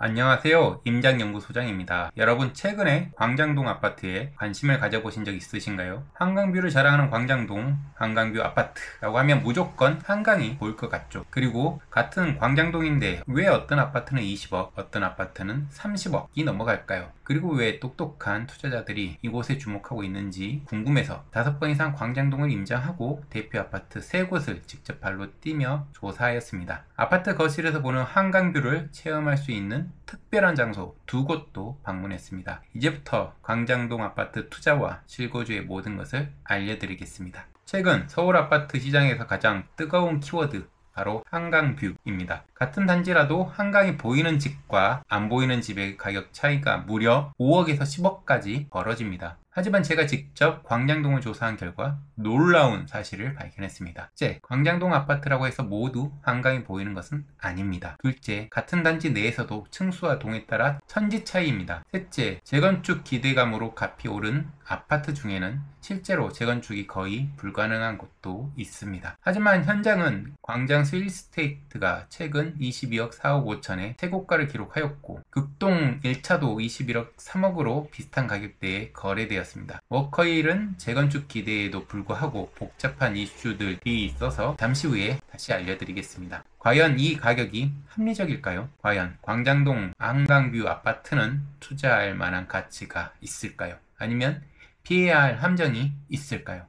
안녕하세요. 임장연구소장입니다. 여러분 최근에 광장동 아파트에 관심을 가져보신 적 있으신가요? 한강뷰를 자랑하는 광장동, 한강뷰 아파트라고 하면 무조건 한강이 보일 것 같죠. 그리고 같은 광장동인데 왜 어떤 아파트는 20억, 어떤 아파트는 30억이 넘어갈까요? 그리고 왜 똑똑한 투자자들이 이곳에 주목하고 있는지 궁금해서 5번 이상 광장동을 임장하고 대표 아파트 3곳을 직접 발로 뛰며 조사하였습니다. 아파트 거실에서 보는 한강뷰를 체험할 수 있는 특별한 장소 2곳도 방문했습니다. 이제부터 광장동 아파트 투자와 실거주의 모든 것을 알려드리겠습니다. 최근 서울 아파트 시장에서 가장 뜨거운 키워드 바로 한강뷰입니다. 같은 단지라도 한강이 보이는 집과 안 보이는 집의 가격 차이가 무려 5억에서 10억까지 벌어집니다. 하지만 제가 직접 광장동을 조사한 결과 놀라운 사실을 발견했습니다. 첫째, 광장동 아파트라고 해서 모두 한강이 보이는 것은 아닙니다. 둘째, 같은 단지 내에서도 층수와 동에 따라 천지 차이입니다. 셋째, 재건축 기대감으로 값이 오른 아파트 중에는 실제로 재건축이 거의 불가능한 곳도 있습니다. 하지만 현장은 광장스 힐스테이트가 최근 22억 4억 5천에 최고가를 기록하였고 극동 1차도 21억 3억으로 비슷한 가격대에 거래되었습니다. 워커힐은 재건축 기대에도 불구하고 복잡한 이슈들이 있어서 잠시 후에 다시 알려드리겠습니다. 과연 이 가격이 합리적일까요? 과연 광장동 한강뷰 아파트는 투자할 만한 가치가 있을까요? 아니면 피해야 할 함정이 있을까요?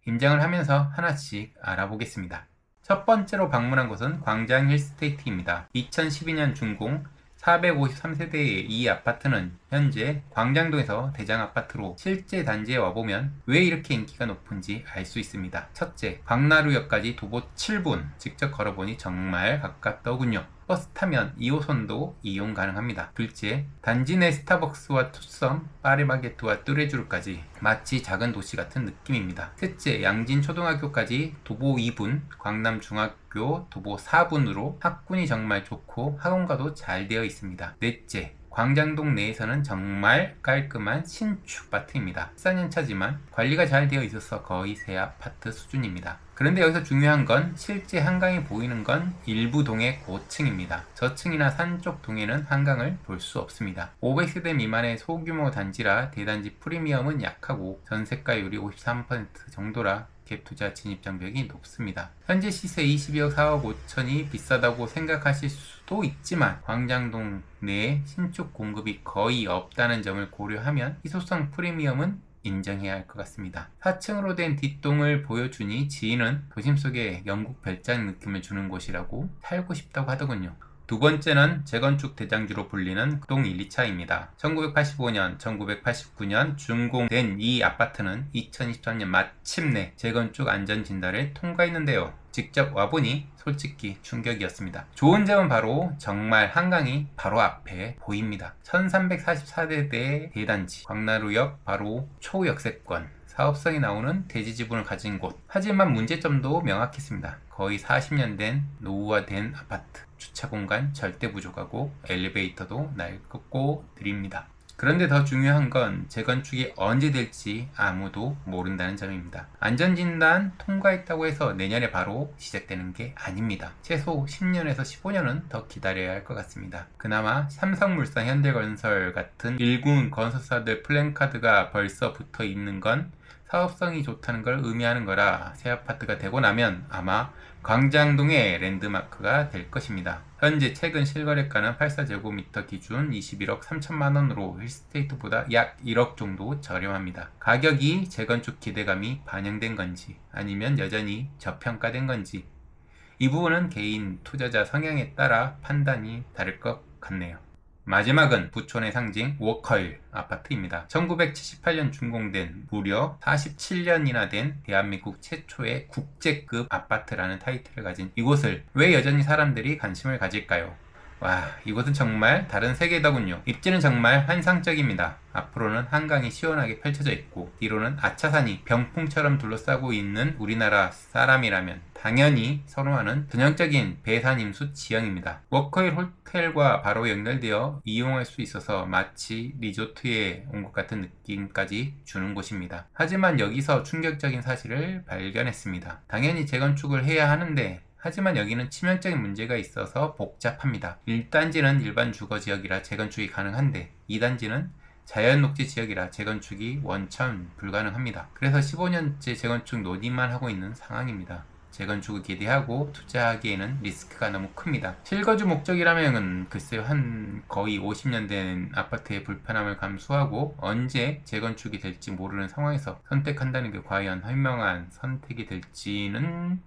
임장을 하면서 하나씩 알아보겠습니다. 첫 번째로 방문한 곳은 광장 힐스테이트입니다. 2012년 준공 453세대의 이 아파트는 현재 광장동에서 대장 아파트로 실제 단지에 와보면 왜 이렇게 인기가 높은지 알 수 있습니다. 첫째, 광나루역까지 도보 7분, 직접 걸어보니 정말 가깝더군요. 버스 타면 2호선도 이용 가능합니다. 둘째, 단지 내 스타벅스와 투썸, 파리바게트와 뚜레쥬르까지 마치 작은 도시 같은 느낌입니다. 셋째, 양진초등학교까지 도보 2분, 광남중학교 도보 4분으로 학군이 정말 좋고 학원가도 잘 되어 있습니다. 넷째, 광장동 내에서는 정말 깔끔한 신축 아파트입니다. 14년차지만 관리가 잘 되어 있어서 거의 새 아파트 수준입니다. 그런데 여기서 중요한 건 실제 한강이 보이는 건 일부 동의 고층입니다. 저층이나 산 쪽 동에는 한강을 볼 수 없습니다. 500세대 미만의 소규모 단지라 대단지 프리미엄은 약하고 전세가율이 53% 정도라 갭투자 진입장벽이 높습니다. 현재 시세 22억 4억 5천이 비싸다고 생각하실 수도 있지만 광장동 내에 신축 공급이 거의 없다는 점을 고려하면 희소성 프리미엄은 인정해야 할 것 같습니다. 4층으로 된 뒷동을 보여주니 지인은 도심 속에 영국 별장 느낌을 주는 곳이라고 살고 싶다고 하더군요. 두 번째는 재건축 대장주로 불리는 동 1, 2차입니다. 1985년, 1989년 준공된 이 아파트는 2023년 마침내 재건축 안전진단을 통과했는데요. 직접 와보니 솔직히 충격이었습니다. 좋은 점은 바로 정말 한강이 바로 앞에 보입니다. 1344세대 대단지, 광나루역 바로 초역세권, 사업성이 나오는 대지 지분을 가진 곳. 하지만 문제점도 명확했습니다. 거의 40년 된 노후화된 아파트. 주차 공간 절대 부족하고 엘리베이터도 낡고 느립니다. 그런데 더 중요한 건 재건축이 언제 될지 아무도 모른다는 점입니다. 안전진단 통과했다고 해서 내년에 바로 시작되는 게 아닙니다. 최소 10년에서 15년은 더 기다려야 할 것 같습니다. 그나마 삼성물산, 현대건설 같은 일군 건설사들 플랜카드가 벌써 붙어 있는 건 사업성이 좋다는 걸 의미하는 거라 새 아파트가 되고 나면 아마 광장동의 랜드마크가 될 것입니다. 현재 최근 실거래가는 84제곱미터 기준 21억 3천만원으로 힐스테이트보다 약 1억 정도 저렴합니다. 가격이 재건축 기대감이 반영된 건지 아니면 여전히 저평가된 건지 이 부분은 개인 투자자 성향에 따라 판단이 다를 것 같네요. 마지막은 부촌의 상징 워커힐 아파트입니다. 1978년 준공된 무려 47년이나 된 대한민국 최초의 국제급 아파트라는 타이틀을 가진 이곳을 왜 여전히 사람들이 관심을 가질까요? 와, 이곳은 정말 다른 세계더군요. 입지는 정말 환상적입니다. 앞으로는 한강이 시원하게 펼쳐져 있고 뒤로는 아차산이 병풍처럼 둘러싸고 있는 우리나라 사람이라면 당연히 선호하는 전형적인 배산임수 지형입니다. 워커힐 호텔과 바로 연결되어 이용할 수 있어서 마치 리조트에 온 것 같은 느낌까지 주는 곳입니다. 하지만 여기서 충격적인 사실을 발견했습니다. 당연히 재건축을 해야 하는데 하지만 여기는 치명적인 문제가 있어서 복잡합니다. 1단지는 일반 주거지역이라 재건축이 가능한데 2단지는 자연녹지 지역이라 재건축이 원천 불가능합니다. 그래서 15년째 재건축 논의만 하고 있는 상황입니다. 재건축을 기대하고 투자하기에는 리스크가 너무 큽니다. 실거주 목적이라면 글쎄요, 거의 50년 된 아파트의 불편함을 감수하고 언제 재건축이 될지 모르는 상황에서 선택한다는 게 과연 현명한 선택이 될지는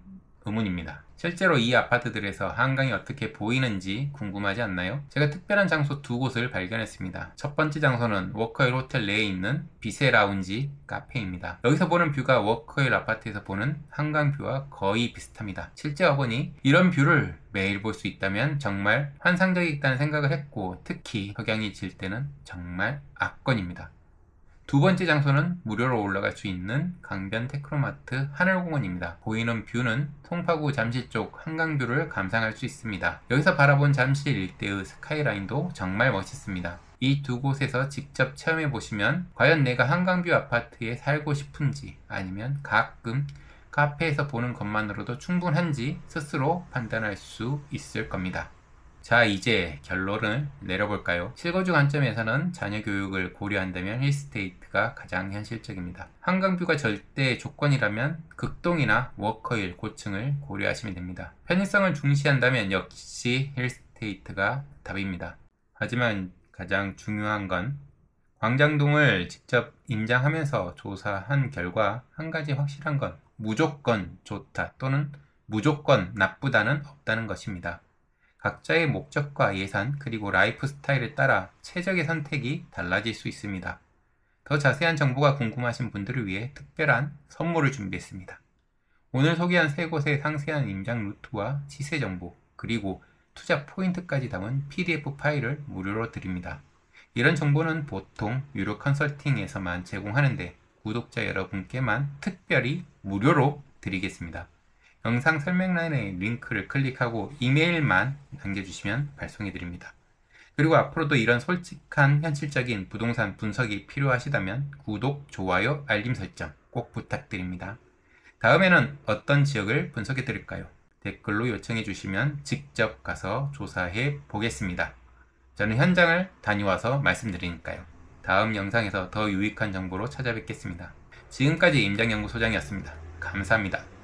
의문입니다. 실제로 이 아파트들에서 한강이 어떻게 보이는지 궁금하지 않나요? 제가 특별한 장소 두 곳을 발견했습니다. 첫 번째 장소는 워커힐 호텔 내에 있는 비세 라운지 카페입니다. 여기서 보는 뷰가 워커힐 아파트에서 보는 한강 뷰와 거의 비슷합니다. 실제 와보니 이런 뷰를 매일 볼 수 있다면 정말 환상적이겠다는 생각을 했고, 특히 석양이 질 때는 정말 압권입니다. 두 번째 장소는 무료로 올라갈 수 있는 강변 테크노마트 하늘공원입니다. 보이는 뷰는 송파구 잠실 쪽 한강뷰를 감상할 수 있습니다. 여기서 바라본 잠실 일대의 스카이라인도 정말 멋있습니다. 이 두 곳에서 직접 체험해 보시면 과연 내가 한강뷰 아파트에 살고 싶은지, 아니면 가끔 카페에서 보는 것만으로도 충분한지 스스로 판단할 수 있을 겁니다. 자, 이제 결론을 내려볼까요? 실거주 관점에서는 자녀 교육을 고려한다면 힐스테이트가 가장 현실적입니다. 한강뷰가 절대 조건이라면 극동이나 워커힐 고층을 고려하시면 됩니다. 편의성을 중시한다면 역시 힐스테이트가 답입니다. 하지만 가장 중요한 건 광장동을 직접 임장하면서 조사한 결과 한 가지 확실한 건 무조건 좋다 또는 무조건 나쁘다는 없다는 것입니다. 각자의 목적과 예산 그리고 라이프 스타일에 따라 최적의 선택이 달라질 수 있습니다. 더 자세한 정보가 궁금하신 분들을 위해 특별한 선물을 준비했습니다. 오늘 소개한 세 곳의 상세한 임장 루트와 시세 정보 그리고 투자 포인트까지 담은 PDF 파일을 무료로 드립니다. 이런 정보는 보통 유료 컨설팅에서만 제공하는데 구독자 여러분께만 특별히 무료로 드리겠습니다. 영상 설명란에 링크를 클릭하고 이메일만 남겨주시면 발송해드립니다. 그리고 앞으로도 이런 솔직한 현실적인 부동산 분석이 필요하시다면 구독, 좋아요, 알림 설정 꼭 부탁드립니다. 다음에는 어떤 지역을 분석해드릴까요? 댓글로 요청해주시면 직접 가서 조사해 보겠습니다. 저는 현장을 다녀와서 말씀드리니까요. 다음 영상에서 더 유익한 정보로 찾아뵙겠습니다. 지금까지 임장연구소장이었습니다. 감사합니다.